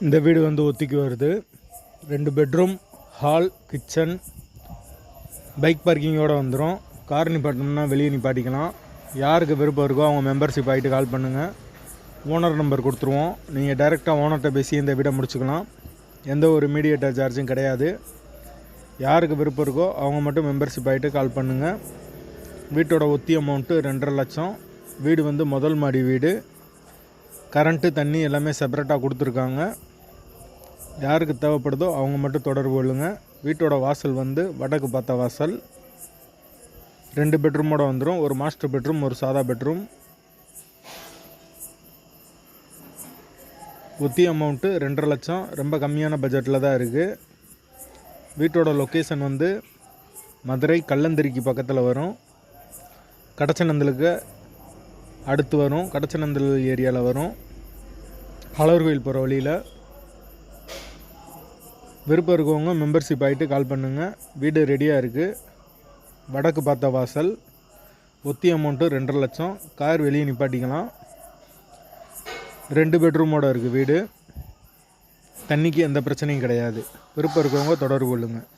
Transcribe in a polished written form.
இந்த வீடு வந்து ஒத்திக்கு வருது. 2 பெட்ரூம், ஹால், கிச்சன், பைக் பார்க்கிங்கோடு வந்துடும். கார் நிப்பாட்டணும்னா வெளியே நிப்பாட்டிக்கலாம். யாருக்கு விருப்பம் இருக்கோ அவங்க மெம்பர்ஷிப் ஆகிட்டு கால் பண்ணுங்கள். ஓனர் நம்பர் கொடுத்துருவோம். நீங்கள் டைரெக்டாக ஓனர்கிட்ட பேசி இந்த வீடை முடிச்சுக்கலாம். எந்த ஒரு மீடியேட்டர் சார்ஜும் கிடையாது. யாருக்கு விருப்பம் இருக்கோ அவங்க மட்டும் மெம்பர்ஷிப் ஆகிட்டு கால் பண்ணுங்கள். வீட்டோட ஒத்தி அமௌண்ட்டு 2.5 லட்சம். வீடு வந்து முதல் மாடி வீடு. கரண்ட்டு, தண்ணி எல்லாமே செப்பரேட்டாக கொடுத்துருக்காங்க. யாருக்கு தேவைப்படுதோ அவங்க மட்டும் தொடர்பு கொள்ளுங்கள். வீட்டோட வாசல் வந்து வடக்கு பார்த்த வாசல். 2 பெட்ரூமோடு வந்துடும். ஒரு மாஸ்டர் பெட்ரூம், ஒரு சாதா பெட்ரூம். ஒத்தி அமௌண்ட்டு 2.5 லட்சம். ரொம்ப கம்மியான பட்ஜெட்டில் தான் இருக்குது. வீட்டோட லொக்கேஷன் வந்து மதுரை கல்லந்திரிக்கு பக்கத்தில் வரும். கடச்சநந்தலுக்கு அடுத்து வரும். கடச்சநந்தல் ஏரியாவில் வரும். அழகர் கோயில் போகிற வழியில். விருப்பம் இருக்கவங்க மெம்பர்ஷிப் ஆகிட்டு கால் பண்ணுங்கள். வீடு ரெடியாக இருக்குது. வடக்கு பார்த்த வாசல். ஒத்தி அமௌண்ட்டு 2.5 லட்சம். கார் வெளியே நிப்பாட்டிக்கலாம். 2 பெட்ரூமோடு இருக்குது வீடு. தண்ணிக்கு எந்த பிரச்சனையும் கிடையாது. விருப்பம் இருக்கவங்க தொடர்பு கொள்ளுங்கள்.